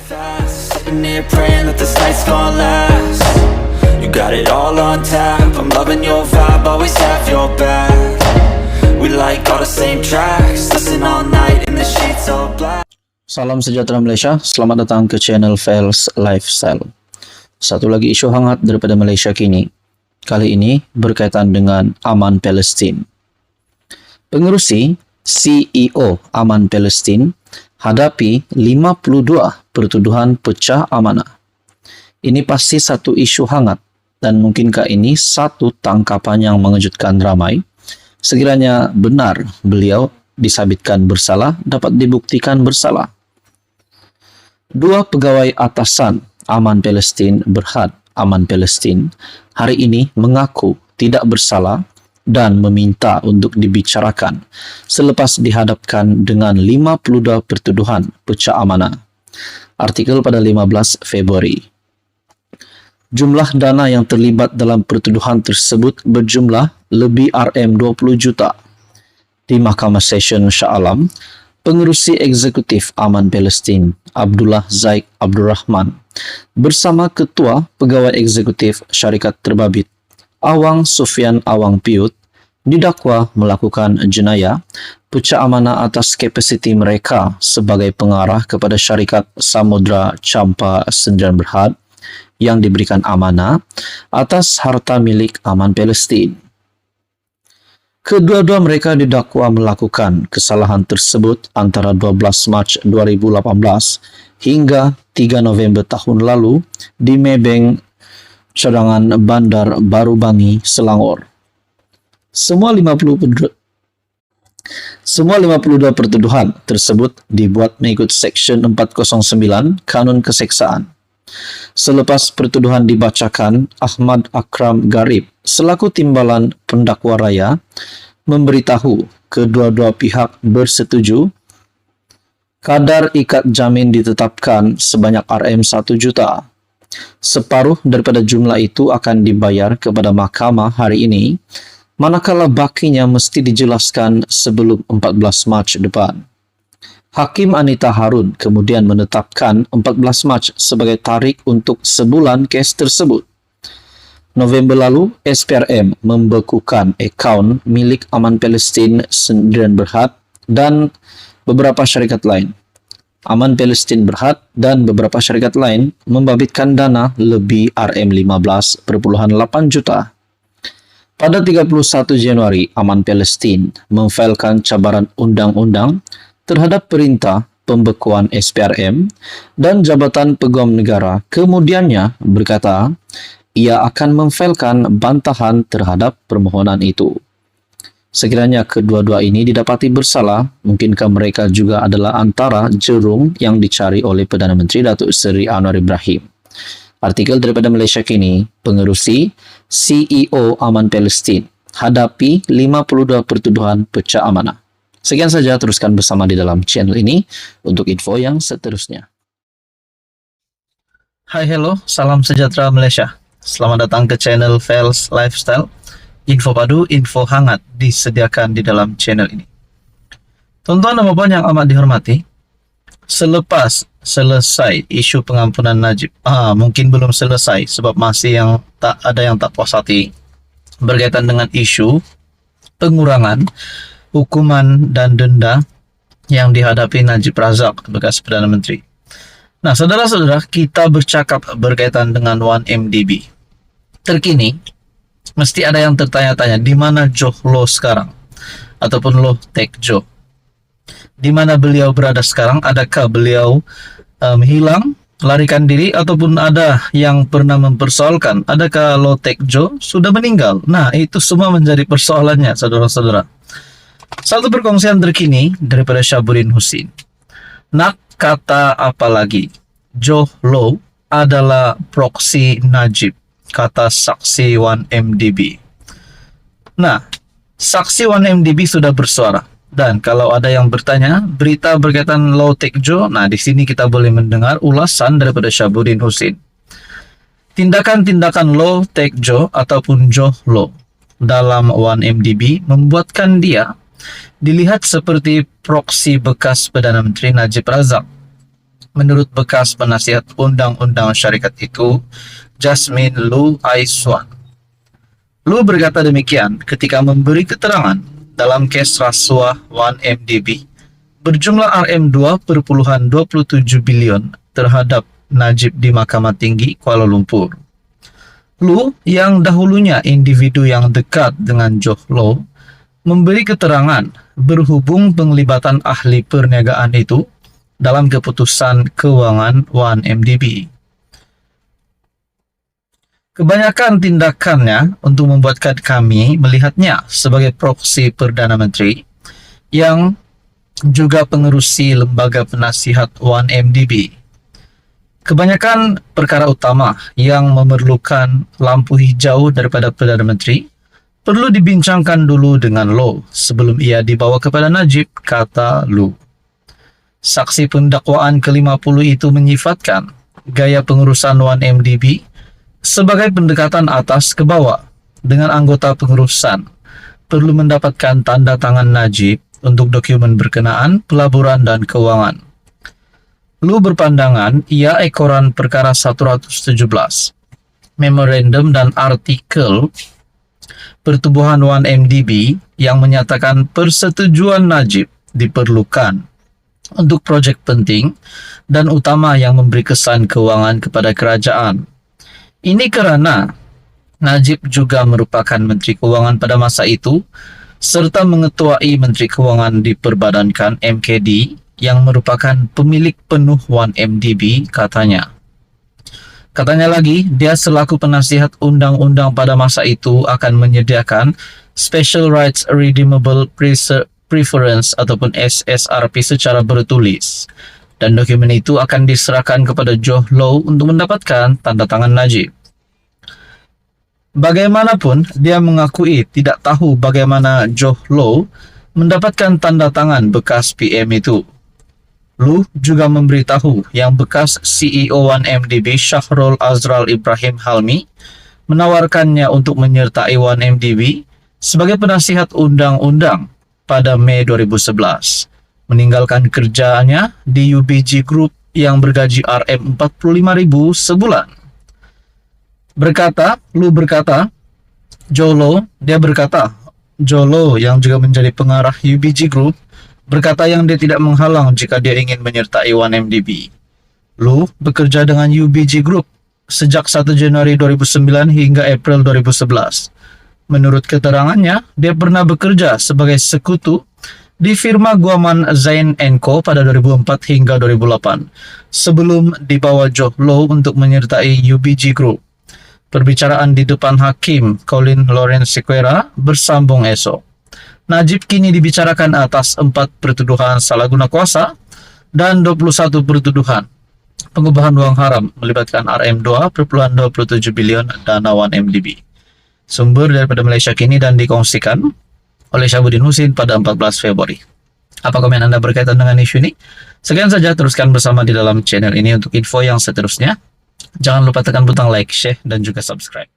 fast, sitting here praying that this night's gonna last. You got it all on tap, I'm loving your vibe, always have your back. We like all the same tracks, listen all night in the sheets all black. Salam sejahtera Malaysia, selamat datang ke channel Fels Lifestyle. Satu lagi isu hangat daripada Malaysia kini. Kali ini berkaitan dengan Aman Palestin. Pengerusi CEO Aman Palestin hadapi 52 pertuduhan pecah amanah. Ini pasti satu isu hangat dan mungkinkah ini satu tangkapan yang mengejutkan ramai. Sekiranya benar beliau disabitkan bersalah, dapat dibuktikan bersalah. Dua pegawai atasan Aman Palestin Berhad Aman Palestin hari ini mengaku tidak bersalah dan meminta untuk dibicarakan selepas dihadapkan dengan 52 pertuduhan pecah amanah. Artikel pada 15 Februari. Jumlah dana yang terlibat dalam pertuduhan tersebut berjumlah lebih RM20 juta. Di Mahkamah Session Shah Alam, pengerusi eksekutif Aman Palestin Abdullah Zaid Abdul Rahman bersama Ketua Pegawai Eksekutif Syarikat Terbabit Awang Sufyan Awang Piut didakwa melakukan jenayah pecah amanah atas kapasiti mereka sebagai pengarah kepada syarikat Samudra Champa Sdn Berhad yang diberikan amanah atas harta milik Aman Palestin. Kedua-dua mereka didakwa melakukan kesalahan tersebut antara 12 Mac 2018 hingga 3 November tahun lalu di Maybank Cadangan Bandar Baru Bangi, Selangor. Semua 52 pertuduhan tersebut dibuat mengikut Seksyen 409 Kanun Keseksaan. Selepas pertuduhan dibacakan, Ahmad Akram Garib selaku timbalan pendakwa raya memberitahu kedua-dua pihak bersetuju kadar ikat jamin ditetapkan sebanyak RM1 juta. Separuh daripada jumlah itu akan dibayar kepada mahkamah hari ini, manakala bakinya mesti dijelaskan sebelum 14 Mac depan. Hakim Anita Harun kemudian menetapkan 14 Mac sebagai tarikh untuk sebulan kes tersebut. November lalu, SPRM membekukan akaun milik Aman Palestin Sdn Berhad dan beberapa syarikat lain. Aman Palestin Berhad dan beberapa syarikat lain membabitkan dana lebih RM15,8 juta. Pada 31 Januari, Aman Palestin memfailkan cabaran undang-undang terhadap perintah pembekuan SPRM dan Jabatan Peguam Negara kemudiannya berkata ia akan memfailkan bantahan terhadap permohonan itu. Sekiranya kedua-dua ini didapati bersalah, mungkinkah mereka juga adalah antara jerung yang dicari oleh Perdana Menteri Datuk Seri Anwar Ibrahim. Artikel daripada Malaysia Kini, pengerusi CEO Aman Palestin hadapi 52 pertuduhan pecah amanah. Sekian saja, teruskan bersama di dalam channel ini untuk info yang seterusnya. Hai, hello, salam sejahtera Malaysia. Selamat datang ke channel Fels Lifestyle. Info padu, info hangat disediakan di dalam channel ini. Tuan-tuan dan puan yang amat dihormati, selepas selesai isu pengampunan Najib, mungkin belum selesai sebab masih yang tak puas hati berkaitan dengan isu pengurangan hukuman dan denda yang dihadapi Najib Razak bekas Perdana Menteri. Nah, saudara-saudara, kita bercakap berkaitan dengan 1MDB. Terkini, mesti ada yang tertanya-tanya, di mana Joh Low sekarang? Ataupun Loh Tek Joh. Di mana beliau berada sekarang? Adakah beliau hilang, larikan diri, ataupun ada yang pernah mempersoalkan, adakah Loh Tek Joh sudah meninggal? Nah, itu semua menjadi persoalannya, saudara-saudara. Satu perkongsian terkini daripada Syahbudin Husin. Nak kata apa lagi? Joh Low adalah proksi Najib, kata saksi 1MDB. Nah, saksi 1MDB sudah bersuara. Dan kalau ada yang bertanya, berita berkaitan Loh Tek Joh, nah di sini kita boleh mendengar ulasan daripada Syahbudin Husin. Tindakan-tindakan Loh Tek Joh ataupun Joh Low dalam 1MDB membuatkan dia dilihat seperti proksi bekas Perdana Menteri Najib Razak. menurut bekas penasihat undang-undang syarikat itu, Jasmine Lu Aiswan. Lu berkata demikian ketika memberi keterangan dalam kes rasuah 1MDB berjumlah Rm2,27 bilion terhadap Najib di Mahkamah Tinggi Kuala Lumpur. Lu yang dahulunya individu yang dekat dengan Joh Low memberi keterangan berhubung penglibatan ahli perniagaan itu dalam keputusan keuangan 1MDB. Kebanyakan tindakannya untuk membuatkan kami melihatnya sebagai proksi Perdana Menteri yang juga pengerusi lembaga penasihat 1MDB. Kebanyakan perkara utama yang memerlukan lampu hijau daripada Perdana Menteri perlu dibincangkan dulu dengan Low sebelum ia dibawa kepada Najib, kata Lu. Saksi pendakwaan ke-50 itu menyifatkan gaya pengurusan 1MDB sebagai pendekatan atas ke bawah dengan anggota pengurusan perlu mendapatkan tanda tangan Najib untuk dokumen berkenaan pelaburan dan keuangan. Lu berpandangan ia ekoran perkara 117, memorandum dan artikel pertubuhan 1MDB yang menyatakan persetujuan Najib diperlukan untuk proyek penting dan utama yang memberi kesan keuangan kepada kerajaan. Ini kerana Najib juga merupakan Menteri Keuangan pada masa itu serta mengetuai Menteri Keuangan diperbadankan MKD yang merupakan pemilik penuh 1MDB, katanya. Katanya lagi, dia selaku penasihat undang-undang pada masa itu akan menyediakan Special Rights Redeemable Preference ataupun SSRP secara bertulis. Dan dokumen itu akan diserahkan kepada Joh Low untuk mendapatkan tanda tangan Najib. Bagaimanapun, dia mengakui tidak tahu bagaimana Joh Low mendapatkan tanda tangan bekas PM itu. Lu juga memberitahu yang bekas CEO 1MDB Syahrul Azral Ibrahim Halmi menawarkannya untuk menyertai 1MDB sebagai penasihat undang-undang pada Mei 2011, meninggalkan kerjaannya di UBG Group yang bergaji Rm45.000 sebulan. Joh Low yang juga menjadi pengarah UBG Group berkata yang dia tidak menghalang jika dia ingin menyertai 1MDB. Lu bekerja dengan UBG Group sejak 1 Januari 2009 hingga April 2011. Menurut keterangannya, dia pernah bekerja sebagai sekutu di firma Guaman Zain & Co pada 2004 hingga 2008, sebelum dibawa Joh Low untuk menyertai UBG Group. Perbicaraan di depan Hakim Colin Lawrence Sequeira bersambung esok. Najib kini dibicarakan atas 4 pertuduhan salah guna kuasa dan 21 pertuduhan pengubahan uang haram melibatkan Rm2,27 bilion dana 1MDB. Sumber daripada Malaysia Kini dan dikongsikan oleh Syabuddin Husin pada 14 Februari. Apa komen Anda berkaitan dengan isu ini? Sekian saja, teruskan bersama di dalam channel ini untuk info yang seterusnya. Jangan lupa tekan butang like, share, dan juga subscribe.